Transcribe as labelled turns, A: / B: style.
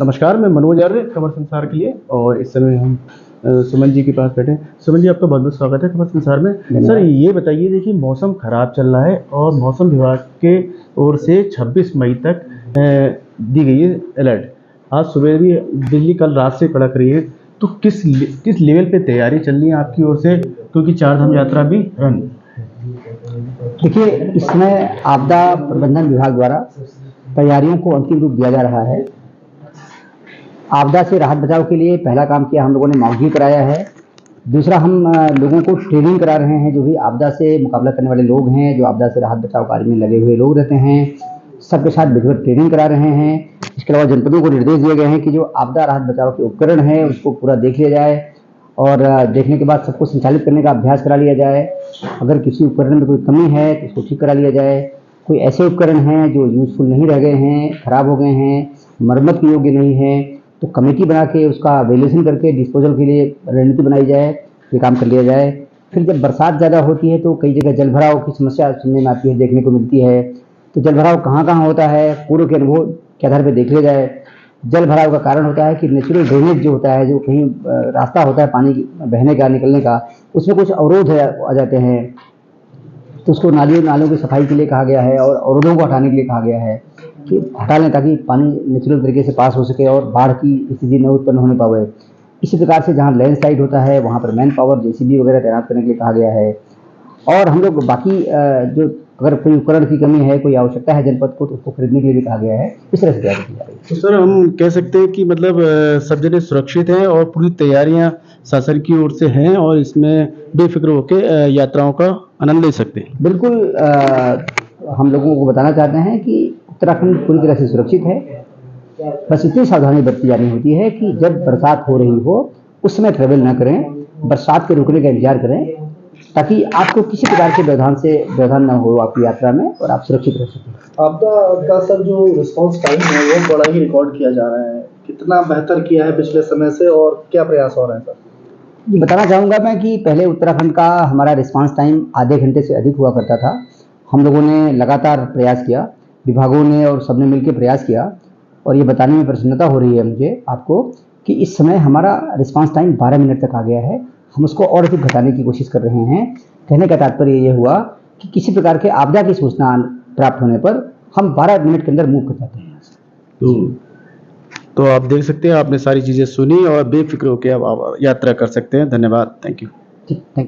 A: नमस्कार, मैं मनोज आर्य खबर संसार के लिए, और इस समय हम सुमन जी के पास बैठे हैं। सुमन जी, आपका बहुत बहुत स्वागत है खबर संसार में। सर, ये बताइए, देखिए मौसम खराब चल रहा है और मौसम विभाग के ओर से 26 मई तक दी गई है अलर्ट। आज सुबह भी बिजली कल रात से कड़क रही है, तो किस लेवल पे तैयारी चल रही है आपकी ओर से, क्योंकि चार धाम यात्रा भी रन।
B: देखिए, इसमें आपदा प्रबंधन विभाग द्वारा तैयारियों को अंतिम रूप दिया जा रहा है। आपदा से राहत बचाव के लिए पहला काम किया हम लोगों ने मॉक ड्रिल कराया है। दूसरा, हम लोगों को ट्रेनिंग करा रहे हैं, जो भी आपदा से मुकाबला करने वाले लोग हैं, जो आपदा से राहत बचाव कार्य में लगे हुए लोग रहते हैं, सबके साथ विधिवत ट्रेनिंग करा रहे हैं। इसके अलावा जनपदों को निर्देश दिए गए हैं कि जो आपदा राहत बचाव के उपकरण है उसको पूरा देख लिया जाए, और देखने के बाद सबको संचालित करने का अभ्यास करा लिया जाए। अगर किसी उपकरण में कोई कमी है तो उसको ठीक करा लिया जाए। कोई ऐसे उपकरण हैं जो यूजफुल नहीं रह गए हैं, खराब हो गए हैं, मरम्मत के योग्य नहीं है, तो कमेटी बना के उसका वैल्यूएशन करके डिस्पोजल के लिए रणनीति बनाई जाए, ये काम कर लिया जाए। फिर जब बरसात ज़्यादा होती है तो कई जगह जलभराव की समस्या सुनने में आती है, देखने को मिलती है। तो जलभराव कहाँ कहाँ होता है, पूर्व के अनुभव के आधार पर देख लिया जाए। जल भराव का कारण होता है कि नेचुरल ड्रेनेज जो होता है, जो कहीं रास्ता होता है पानी बहने का, निकलने का, उसमें कुछ अवरोध आ जाते हैं, तो उसको नालों की सफाई के लिए कहा गया है और अवरोधों को हटाने के लिए कहा गया है कि हटा लें, ताकि पानी नेचुरल तरीके से पास हो सके और बाढ़ की स्थिति न उत्पन्न होने पावे। इसी प्रकार से जहाँ लैंडस्लाइड होता है वहाँ पर मैन पावर जेसीबी वगैरह तैनात करने के लिए कहा गया है। और हम लोग बाकी जो अगर कोई उपकरण की कमी है, कोई आवश्यकता है जनपद को, तो उसको खरीदने के लिए भी कहा गया है। इस तरह से तैयारी की जा रही है।
A: तो सर, हम कह सकते हैं कि मतलब सब जगह सुरक्षित हैं और पूरी तैयारियां शासन की ओर से हैं, और इसमें बेफिक्र होकर यात्राओं का आनंद ले सकते हैं।
B: बिल्कुल, हम लोगों को बताना चाहते हैं कि उत्तराखंड पूरी तरह से सुरक्षित है। बस इतनी सावधानी बरती जानी होती है कि जब बरसात हो रही हो उस समय ट्रेवल न करें, बरसात के रुकने का इंतजार करें, ताकि आपको किसी प्रकार के व्यवधान न हो आपकी यात्रा में और आप सुरक्षित रह सकें।
C: आपदा का सर जो रिस्पांस टाइम है वो बड़ा ही रिकॉर्ड किया जा रहा है, कितना बेहतर किया है पिछले समय से और क्या प्रयास हो रहे हैं सर?
B: बताना चाहूँगा मैं कि पहले उत्तराखंड का हमारा रिस्पांस टाइम आधे घंटे से अधिक हुआ करता था। हम लोगों ने लगातार प्रयास किया, विभागों ने और सबने मिलकर प्रयास किया, और ये बताने में प्रसन्नता हो रही है मुझे आपको कि इस समय हमारा रिस्पांस टाइम 12 मिनट तक आ गया है। हम उसको और अधिक घटाने की कोशिश कर रहे हैं। कहने का तात्पर्य ये हुआ कि किसी प्रकार के आपदा की सूचना प्राप्त होने पर हम 12 मिनट के अंदर मूव कर जाते हैं।
A: तो आप देख सकते हैं, आपने सारी चीज़ें सुनी और बेफिक्र होकर आप यात्रा कर सकते हैं। धन्यवाद। Thank you.
B: ठीक, थैंक यू।